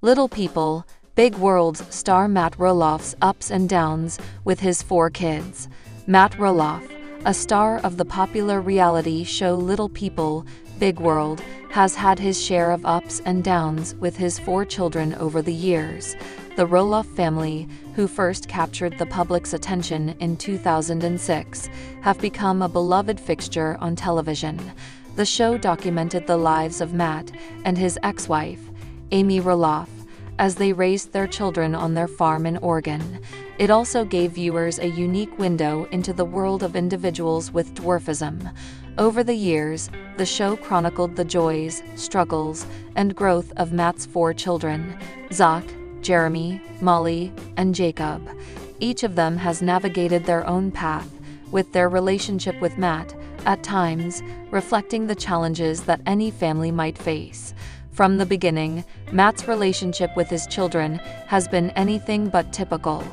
Little People, Big Worlds star Matt Roloff's ups and downs with his 4 kids. Matt Roloff, a star of the popular reality show Little People, Big World, has had his share of ups and downs with his 4 children over the years. The Roloff family, who first captured the public's attention in 2006, have become a beloved fixture on television. The show documented the lives of Matt and his ex-wife, Amy Roloff, as they raised their children on their farm in Oregon. It also gave viewers a unique window into the world of individuals with dwarfism. Over the years, the show chronicled the joys, struggles, and growth of Matt's 4 children, Zach, Jeremy, Molly, and Jacob. Each of them has navigated their own path, with their relationship with Matt, at times, reflecting the challenges that any family might face. From the beginning, Matt's relationship with his children has been anything but typical.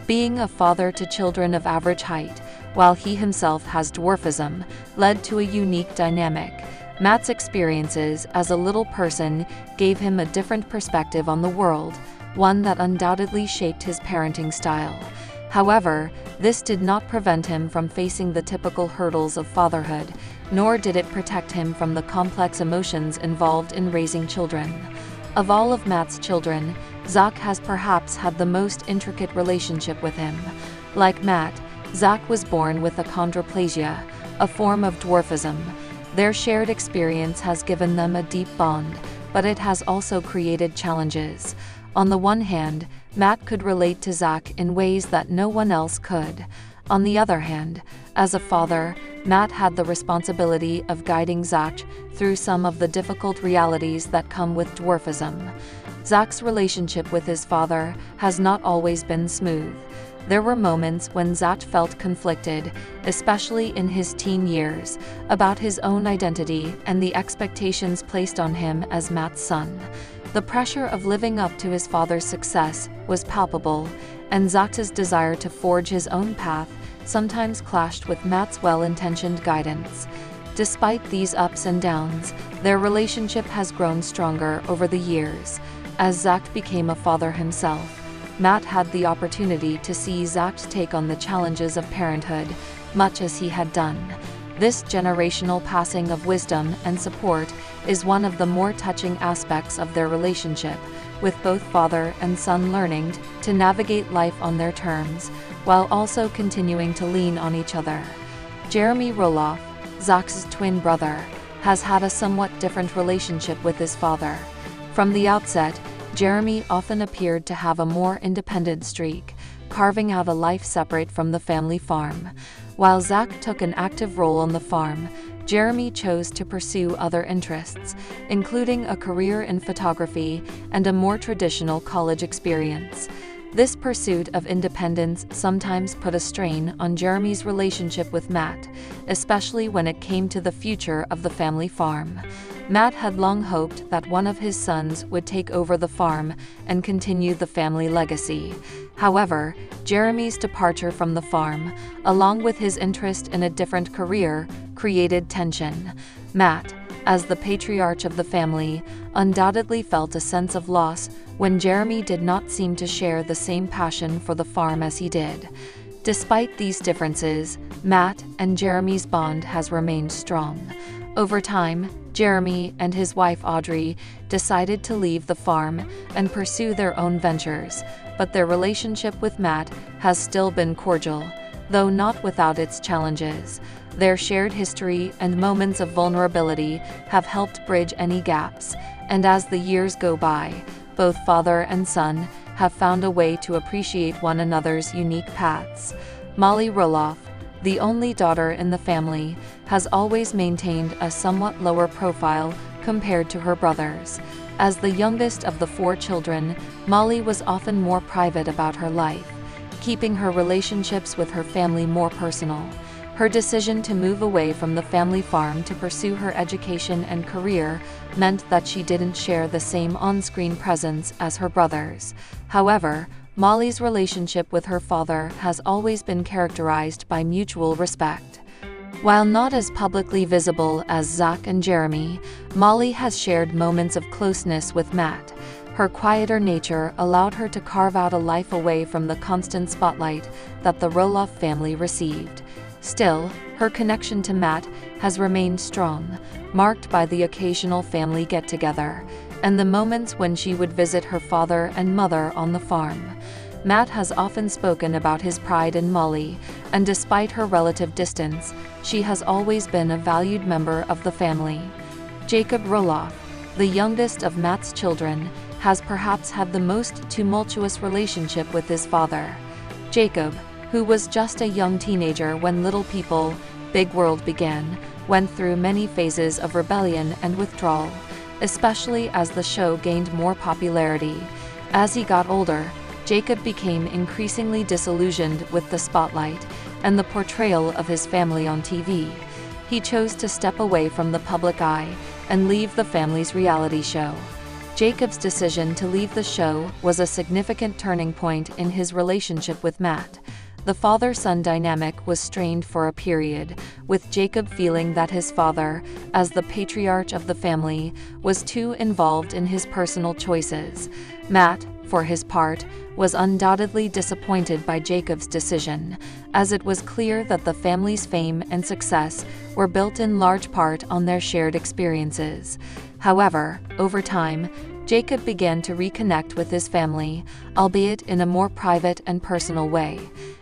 Being a father to children of average height, while he himself has dwarfism, led to a unique dynamic. Matt's experiences as a little person gave him a different perspective on the world, one that undoubtedly shaped his parenting style. However, this did not prevent him from facing the typical hurdles of fatherhood, nor did it protect him from the complex emotions involved in raising children. Of all of Matt's children, Zach has perhaps had the most intricate relationship with him. Like Matt, Zach was born with achondroplasia, a form of dwarfism. Their shared experience has given them a deep bond, but it has also created challenges. On the one hand, Matt could relate to Zach in ways that no one else could. On the other hand, as a father, Matt had the responsibility of guiding Zach through some of the difficult realities that come with dwarfism. Zach's relationship with his father has not always been smooth. There were moments when Zach felt conflicted, especially in his teen years, about his own identity and the expectations placed on him as Matt's son. The pressure of living up to his father's success was palpable, and Zach's desire to forge his own path sometimes clashed with Matt's well-intentioned guidance. Despite these ups and downs, their relationship has grown stronger over the years. As Zach became a father himself, Matt had the opportunity to see Zach's take on the challenges of parenthood, much as he had done. This generational passing of wisdom and support is one of the more touching aspects of their relationship, with both father and son learning to navigate life on their terms, while also continuing to lean on each other. Jeremy Roloff, Zach's twin brother, has had a somewhat different relationship with his father. From the outset, Jeremy often appeared to have a more independent streak, carving out a life separate from the family farm. While Zach took an active role on the farm, Jeremy chose to pursue other interests, including a career in photography and a more traditional college experience. This pursuit of independence sometimes put a strain on Jeremy's relationship with Matt, especially when it came to the future of the family farm. Matt had long hoped that one of his sons would take over the farm and continue the family legacy. However, Jeremy's departure from the farm, along with his interest in a different career, created tension. Matt, as the patriarch of the family, undoubtedly felt a sense of loss when Jeremy did not seem to share the same passion for the farm as he did. Despite these differences, Matt and Jeremy's bond has remained strong. Over time, Jeremy and his wife Audrey decided to leave the farm and pursue their own ventures, but their relationship with Matt has still been cordial, though not without its challenges. Their shared history and moments of vulnerability have helped bridge any gaps, and as the years go by, both father and son have found a way to appreciate one another's unique paths. Molly Roloff, the only daughter in the family, has always maintained a somewhat lower profile compared to her brothers. As the youngest of the 4 children, Molly was often more private about her life, keeping her relationships with her family more personal. Her decision to move away from the family farm to pursue her education and career meant that she didn't share the same on-screen presence as her brothers. However, Molly's relationship with her father has always been characterized by mutual respect. While not as publicly visible as Zach and Jeremy, Molly has shared moments of closeness with Matt. Her quieter nature allowed her to carve out a life away from the constant spotlight that the Roloff family received. Still, her connection to Matt has remained strong, marked by the occasional family get-together, and the moments when she would visit her father and mother on the farm. Matt has often spoken about his pride in Molly, and despite her relative distance, she has always been a valued member of the family. Jacob Roloff, the youngest of Matt's children, has perhaps had the most tumultuous relationship with his father. Jacob, who was just a young teenager when Little People, Big World began, went through many phases of rebellion and withdrawal, especially as the show gained more popularity. As he got older, Jacob became increasingly disillusioned with the spotlight and the portrayal of his family on TV. He chose to step away from the public eye and leave the family's reality show. Jacob's decision to leave the show was a significant turning point in his relationship with Matt. The father-son dynamic was strained for a period, with Jacob feeling that his father, as the patriarch of the family, was too involved in his personal choices. Matt, for his part, was undoubtedly disappointed by Jacob's decision, as it was clear that the family's fame and success were built in large part on their shared experiences. However, over time, Jacob began to reconnect with his family, albeit in a more private and personal way.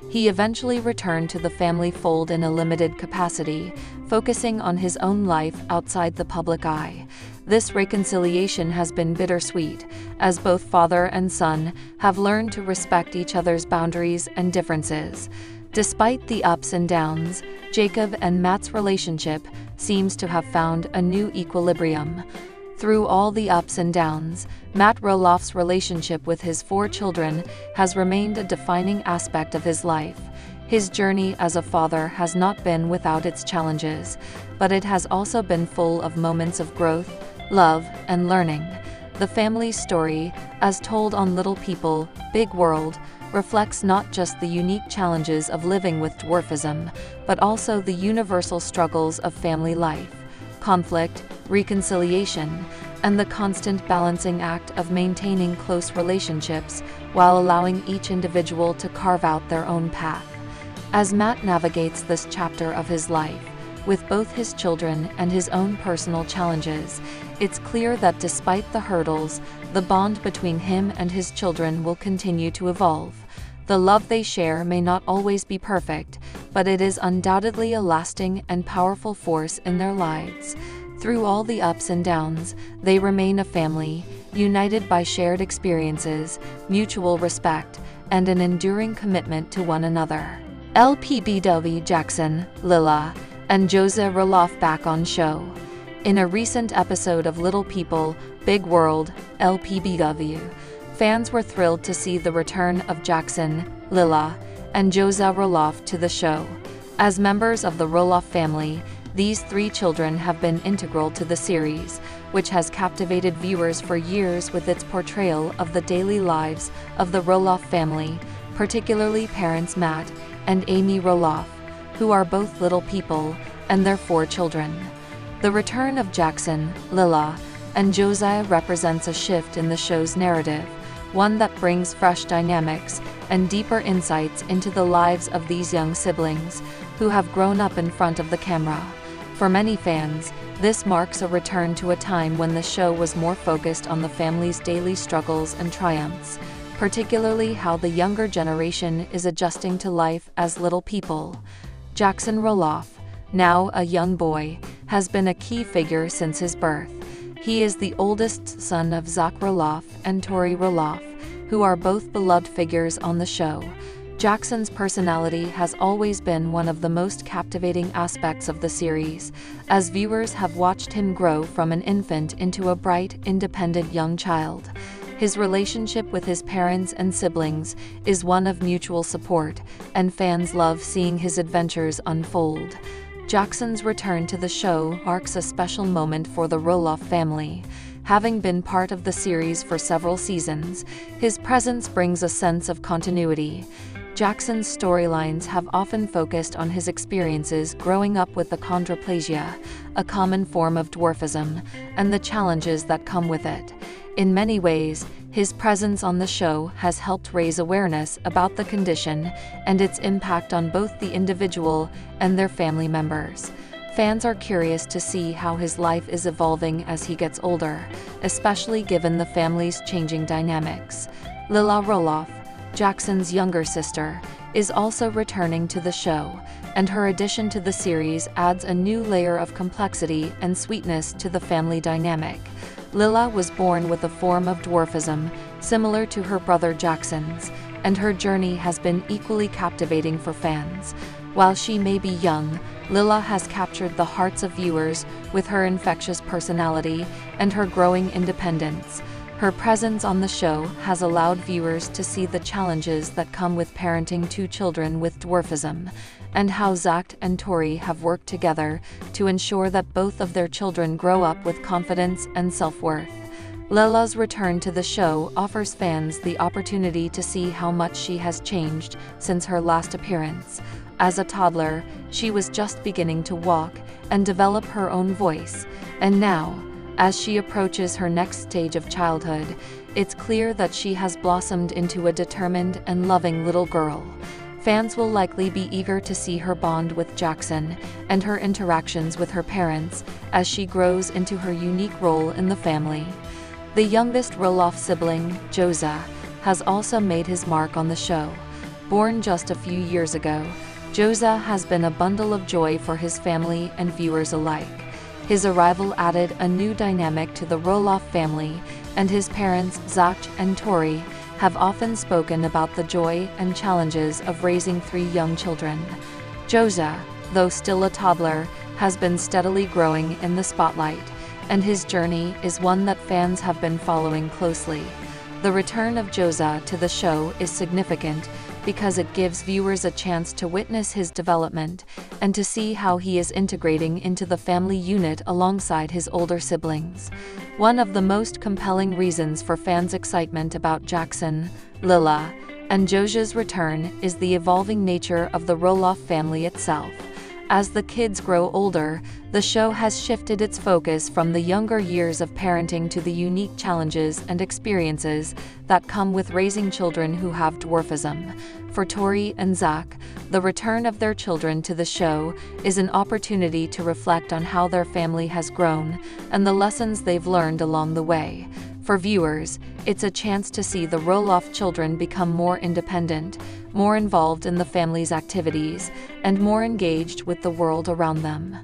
He eventually returned to the family fold in a limited capacity, focusing on his own life outside the public eye. This reconciliation has been bittersweet, as both father and son have learned to respect each other's boundaries and differences. Despite the ups and downs, Jacob and Matt's relationship seems to have found a new equilibrium. Through all the ups and downs, Matt Roloff's relationship with his 4 children has remained a defining aspect of his life. His journey as a father has not been without its challenges, but it has also been full of moments of growth, love, and learning. The family's story, as told on Little People, Big World, reflects not just the unique challenges of living with dwarfism, but also the universal struggles of family life, conflict, reconciliation, and the constant balancing act of maintaining close relationships while allowing each individual to carve out their own path. As Matt navigates this chapter of his life, with both his children and his own personal challenges, it's clear that despite the hurdles, the bond between him and his children will continue to evolve. The love they share may not always be perfect, but it is undoubtedly a lasting and powerful force in their lives. Through all the ups and downs, they remain a family, united by shared experiences, mutual respect, and an enduring commitment to one another. LPBW Jackson, Lila, and Jose Roloff back on show. In a recent episode of Little People, Big World, LPBW, fans were thrilled to see the return of Jackson, Lila, and Jose Roloff to the show. As members of the Roloff family, these 3 children have been integral to the series, which has captivated viewers for years with its portrayal of the daily lives of the Roloff family, particularly parents Matt and Amy Roloff, who are both Little People, and their 4 children. The return of Jackson, Lila, and Josiah represents a shift in the show's narrative, one that brings fresh dynamics and deeper insights into the lives of these young siblings, who have grown up in front of the camera. For many fans, this marks a return to a time when the show was more focused on the family's daily struggles and triumphs, particularly how the younger generation is adjusting to life as Little People. Jackson Roloff, now a young boy, has been a key figure since his birth. He is the oldest son of Zach Roloff and Tori Roloff, who are both beloved figures on the show. Jackson's personality has always been one of the most captivating aspects of the series, as viewers have watched him grow from an infant into a bright, independent young child. His relationship with his parents and siblings is one of mutual support, and fans love seeing his adventures unfold. Jackson's return to the show marks a special moment for the Roloff family. Having been part of the series for several seasons, his presence brings a sense of continuity. Jackson's storylines have often focused on his experiences growing up with achondroplasia, a common form of dwarfism, and the challenges that come with it. In many ways, His presence on the show has helped raise awareness about the condition and its impact on both the individual and their family members. Fans are curious to see how his life is evolving as he gets older, especially given the family's changing dynamics. Lila Roloff, Jackson's younger sister, is also returning to the show, and her addition to the series adds a new layer of complexity and sweetness to the family dynamic. Lila was born with a form of dwarfism, similar to her brother Jackson's, and her journey has been equally captivating for fans. While she may be young, Lila has captured the hearts of viewers with her infectious personality and her growing independence. Her presence on the show has allowed viewers to see the challenges that come with parenting two children with dwarfism, and how Zach and Tori have worked together to ensure that both of their children grow up with confidence and self-worth. Lila's return to the show offers fans the opportunity to see how much she has changed since her last appearance. As a toddler, she was just beginning to walk and develop her own voice, and now, as she approaches her next stage of childhood, it's clear that she has blossomed into a determined and loving little girl. Fans will likely be eager to see her bond with Jackson and her interactions with her parents as she grows into her unique role in the family. The youngest Roloff sibling, Joza, has also made his mark on the show. Born just a few years ago, Joza has been a bundle of joy for his family and viewers alike. His arrival added a new dynamic to the Roloff family, and his parents, Zach and Tori, have often spoken about the joy and challenges of raising three young children. Joza, though still a toddler, has been steadily growing in the spotlight, and his journey is one that fans have been following closely. The return of Joza to the show is significant because it gives viewers a chance to witness his development and to see how he is integrating into the family unit alongside his older siblings. One of the most compelling reasons for fans' excitement about Jackson, Lila, and Joza's return is the evolving nature of the Roloff family itself. As the kids grow older, the show has shifted its focus from the younger years of parenting to the unique challenges and experiences that come with raising children who have dwarfism. For Tori and Zach, the return of their children to the show is an opportunity to reflect on how their family has grown and the lessons they've learned along the way. For viewers, it's a chance to see the Roloff children become more independent, more involved in the family's activities, and more engaged with the world around them.